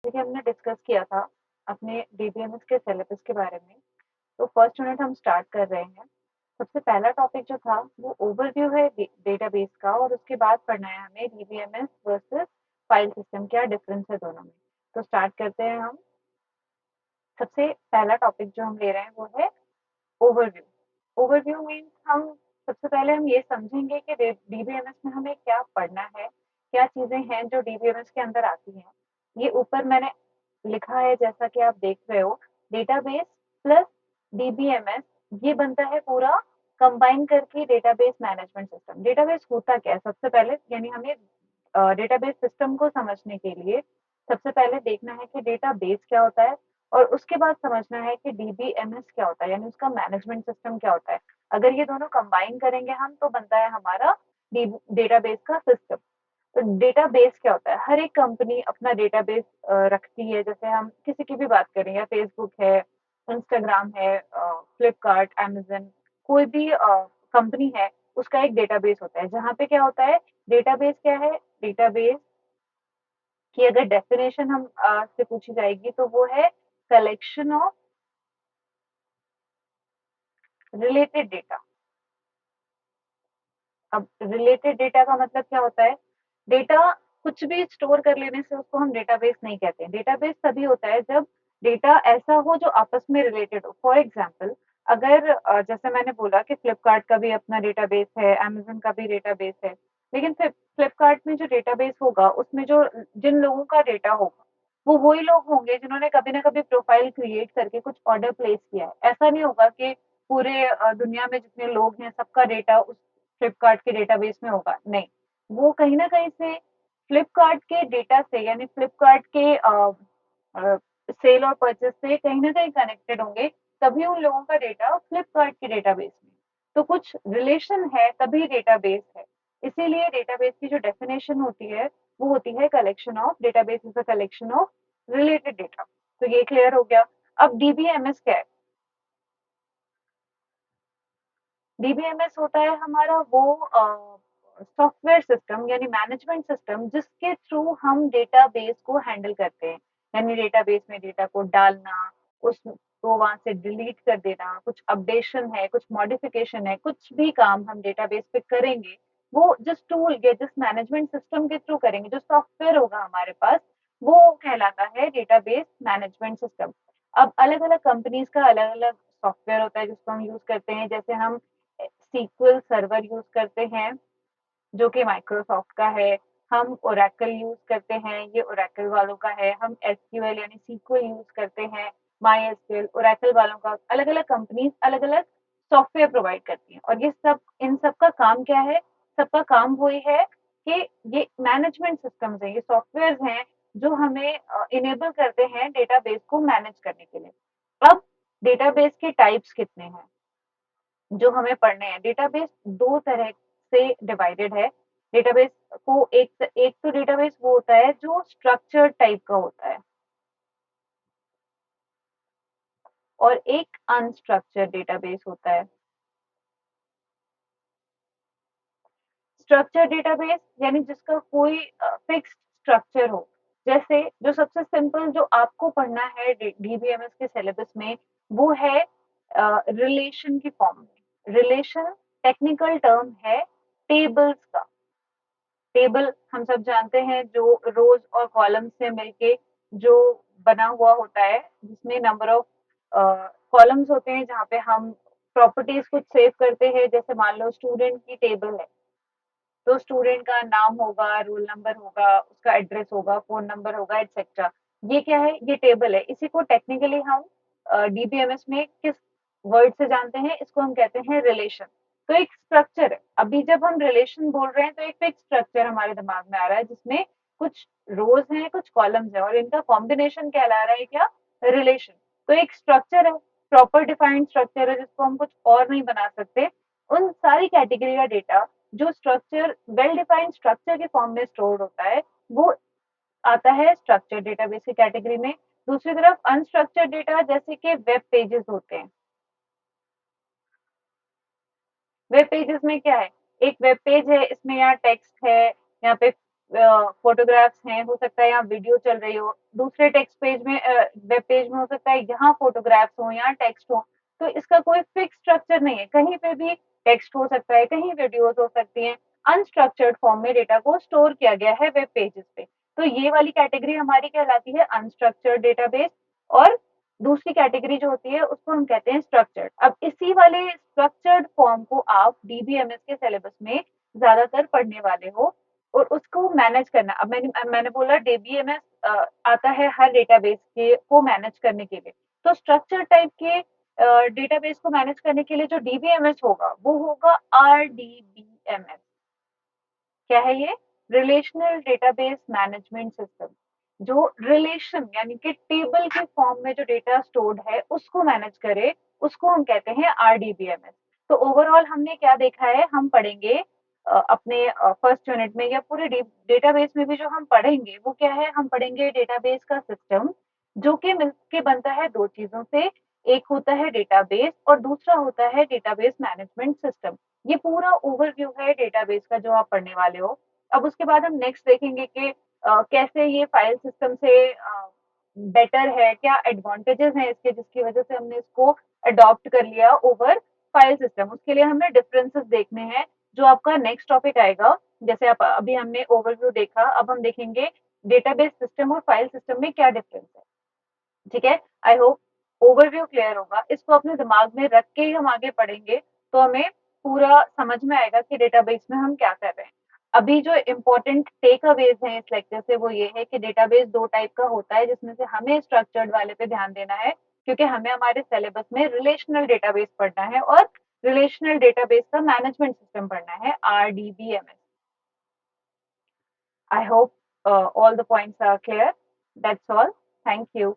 देखिए, हमने डिस्कस किया था अपने डीबीएमएस के सिलेबस के बारे में। तो फर्स्ट यूनिट हम स्टार्ट कर रहे हैं। सबसे पहला टॉपिक जो था वो ओवरव्यू है डेटाबेस का, और उसके बाद पढ़ना है हमें डीबीएमएस वर्सेस फाइल सिस्टम, क्या डिफरेंस है दोनों में। तो स्टार्ट करते हैं हम। सबसे पहला टॉपिक जो हम ले रहे हैं वो है ओवरव्यू। ओवरव्यू मीन्स हम सबसे पहले हम ये समझेंगे कि डीबीएमएस में हमें क्या पढ़ना है, क्या चीजें हैं जो डीबीएमएस के अंदर आती हैं। ये ऊपर मैंने लिखा है जैसा कि आप देख रहे हो, डेटाबेस प्लस डीबीएमएस, ये बनता है पूरा कंबाइन करके डेटाबेस मैनेजमेंट सिस्टम। डेटाबेस होता क्या है सबसे पहले, यानी हमें डेटाबेस सिस्टम को समझने के लिए सबसे पहले देखना है कि डेटाबेस क्या होता है, और उसके बाद समझना है कि डीबीएमएस क्या होता है, यानी उसका मैनेजमेंट सिस्टम क्या होता है। अगर ये दोनों कंबाइन करेंगे हम तो बनता है हमारा डेटाबेस का सिस्टम। तो डेटाबेस क्या होता है, हर एक कंपनी अपना डेटाबेस रखती है। जैसे हम किसी की भी बात करें, या फेसबुक है, इंस्टाग्राम है, फ्लिपकार्ट, अमेजन, कोई भी कंपनी है, उसका एक डेटाबेस होता है जहाँ पे क्या होता है। डेटाबेस क्या है, डेटाबेस की अगर डेफिनेशन हम से पूछी जाएगी तो वो है कलेक्शन ऑफ रिलेटेड डेटा। अब रिलेटेड डेटा का मतलब क्या होता है, डेटा कुछ भी स्टोर कर लेने से उसको हम डेटाबेस नहीं कहते हैं। डेटाबेस तभी होता है जब डेटा ऐसा हो जो आपस में रिलेटेड हो। फॉर एग्जाम्पल, अगर जैसे मैंने बोला कि फ्लिपकार्ट का भी अपना डेटाबेस है, अमेजन का भी डेटाबेस है, लेकिन फिर फ्लिपकार्ट में जो डेटाबेस होगा उसमें जो जिन लोगों का डेटा होगा वो वही लोग होंगे जिन्होंने कभी ना कभी प्रोफाइल क्रिएट करके कुछ ऑर्डर प्लेस किया है। ऐसा नहीं होगा कि पूरे दुनिया में जितने लोग हैं सबका डेटा उस फ्लिपकार्ट के डेटाबेस में होगा, नहीं। वो कहीं ना कहीं से फ्लिपकार्ट के डेटा से, यानी फ्लिपकार्ट के सेल और परचेस से कहीं ना कहीं कनेक्टेड होंगे, तभी उन लोगों का डेटा फ्लिपकार्ट के डेटाबेस में। तो कुछ रिलेशन है तभी डेटाबेस है। इसीलिए डेटाबेस की जो डेफिनेशन होती है वो होती है collection of, database is a collection of related data. तो ये क्लियर हो गया। अब डीबीएमएस क्या है। डीबीएमएस होता है हमारा वो सॉफ्टवेयर सिस्टम, यानी मैनेजमेंट सिस्टम, जिसके थ्रू हम डेटाबेस को हैंडल करते हैं। यानी डेटाबेस में डेटा को डालना, उसको वहां से डिलीट कर देना, कुछ अपडेशन है, कुछ मॉडिफिकेशन है, कुछ भी काम हम डेटाबेस पे करेंगे वो जिस टूल या जिस मैनेजमेंट सिस्टम के थ्रू करेंगे, जो सॉफ्टवेयर होगा हमारे पास, वो कहलाता है डेटाबेस मैनेजमेंट सिस्टम। अब अलग अलग कंपनीज का अलग अलग सॉफ्टवेयर होता है जिसको हम यूज करते हैं। जैसे हम सीक्वल सर्वर यूज करते हैं जो कि माइक्रोसॉफ्ट का है। हम ओरेकल यूज करते हैं, ये ओरेकल वालों का है। हम एसक्यूएल यानी सीक्वल यूज करते हैं, माई एसक्यूएल ओरेकल वालों का। अलग अलग कंपनीज अलग अलग सॉफ्टवेयर प्रोवाइड करती हैं, और ये सब, इन सब का काम क्या है, सबका काम वही है कि ये मैनेजमेंट सिस्टम्स है, ये सॉफ्टवेयर हैं जो हमें इनेबल करते हैं डेटाबेस को मैनेज करने के लिए। अब डेटाबेस के टाइप्स कितने हैं जो हमें पढ़ने हैं। डेटाबेस दो तरह से डिवाइडेड है। डेटाबेस को एक एक तो डेटाबेस वो होता है जो स्ट्रक्चर्ड टाइप का होता है, और एक अनस्ट्रक्चर्ड डेटाबेस होता है। स्ट्रक्चर्ड डेटाबेस यानी जिसका कोई फिक्स्ड स्ट्रक्चर हो। जैसे जो सबसे सिंपल जो आपको पढ़ना है डीबीएमएस के सिलेबस में, वो है रिलेशन की फॉर्म में। रिलेशन टेक्निकल टर्म है टेबल्स का। टेबल हम सब जानते हैं, जो रोज और कॉलम से मिलके जो बना हुआ होता है, जिसमें नंबर ऑफ कॉलम्स होते हैं जहाँ पे हम प्रॉपर्टीज कुछ सेव करते हैं। जैसे मान लो स्टूडेंट की टेबल है, तो स्टूडेंट का नाम होगा, रोल नंबर होगा, उसका एड्रेस होगा, फोन नंबर होगा, एटसेट्रा। ये क्या है, ये टेबल है। इसी को टेक्निकली हम डीबीएमएस में किस वर्ड से जानते हैं, इसको हम कहते हैं रिलेशन। तो एक स्ट्रक्चर है। अभी जब हम रिलेशन बोल रहे हैं तो एक फिक्स स्ट्रक्चर हमारे दिमाग में आ रहा है जिसमें कुछ रोज हैं, कुछ कॉलम्स हैं, और इनका कॉम्बिनेशन कहला रहा है क्या, रिलेशन। तो एक स्ट्रक्चर है, प्रॉपर डिफाइंड स्ट्रक्चर है जिसको हम कुछ और नहीं बना सकते। उन सारी कैटेगरी का डेटा जो स्ट्रक्चर, वेल डिफाइंड स्ट्रक्चर के फॉर्म में स्टोर होता है, वो आता है स्ट्रक्चर्ड डेटाबेस की कैटेगरी में। दूसरी तरफ अनस्ट्रक्चर्ड डेटा जैसे कि वेब पेजेस होते हैं। वेब पेजेस में क्या है, एक वेब पेज है, इसमें यहाँ टेक्स्ट है, यहाँ पे फोटोग्राफ्स हैं, हो सकता है यहाँ वीडियो चल रही हो, दूसरे टेक्स्ट पेज में वेब पेज में हो सकता है यहाँ फोटोग्राफ्स हो, यहाँ टेक्स्ट हो। तो इसका कोई फिक्स स्ट्रक्चर नहीं है, कहीं पे भी टेक्स्ट हो सकता है, कहीं वीडियोस हो सकती हैं। अनस्ट्रक्चर्ड फॉर्म में डेटा को स्टोर किया गया है वेब पेजेस पे। तो ये वाली कैटेगरी हमारी कहलाती है अनस्ट्रक्चर्ड डेटाबेस। और दूसरी कैटेगरी जो होती है उसको हम कहते हैं स्ट्रक्चर्ड। अब इसी वाले स्ट्रक्चर्ड फॉर्म को आप डीबीएमएस के सिलेबस में ज्यादातर पढ़ने वाले हो और उसको मैनेज करना। अब मैंने बोला डीबीएमएस आता है हर डेटाबेस के को मैनेज करने के लिए। तो स्ट्रक्चर टाइप के डेटाबेस को मैनेज करने के लिए जो डीबीएमएस होगा वो होगा आरडीबीएमएस। क्या है ये? Relational database management system. जो रिलेशन यानी कि टेबल के फॉर्म में जो डेटा स्टोर्ड है उसको मैनेज करे, उसको हम कहते हैं आरडीबीएमएस। तो ओवरऑल हमने क्या देखा है, हम पढ़ेंगे अपने फर्स्ट यूनिट में या पूरे डेटाबेस में भी जो हम पढ़ेंगे वो क्या है, हम पढ़ेंगे डेटाबेस का सिस्टम जो कि मिलके बनता है दो चीजों से। एक होता है डेटाबेस और दूसरा होता है डेटाबेस मैनेजमेंट सिस्टम। ये पूरा ओवरव्यू है डेटाबेस का जो आप पढ़ने वाले हो। अब उसके बाद हम नेक्स्ट देखेंगे कि कैसे ये फाइल सिस्टम से बेटर है, क्या एडवांटेजेस हैं इसके जिसकी वजह से हमने इसको अडॉप्ट कर लिया ओवर फाइल सिस्टम। उसके लिए हमें डिफरेंसेस देखने हैं जो आपका नेक्स्ट टॉपिक आएगा। जैसे आप अभी हमने ओवरव्यू देखा, अब हम देखेंगे डेटाबेस सिस्टम और फाइल सिस्टम में क्या डिफरेंस है। ठीक है, आई होप ओवरव्यू क्लियर होगा। इसको अपने दिमाग में रख के ही हम आगे पढ़ेंगे तो हमें पूरा समझ में आएगा कि डेटाबेस में हम क्या कर रहे हैं। अभी जो इम्पोर्टेंट टेक अवेज हैं इस लेक्चर से वो ये है कि डेटाबेस दो टाइप का होता है जिसमें से हमें स्ट्रक्चर्ड वाले पे ध्यान देना है क्योंकि हमें हमारे सिलेबस में रिलेशनल डेटाबेस पढ़ना है और रिलेशनल डेटाबेस का मैनेजमेंट सिस्टम पढ़ना है RDBMS. I hope all the points are clear. That's all. Thank you.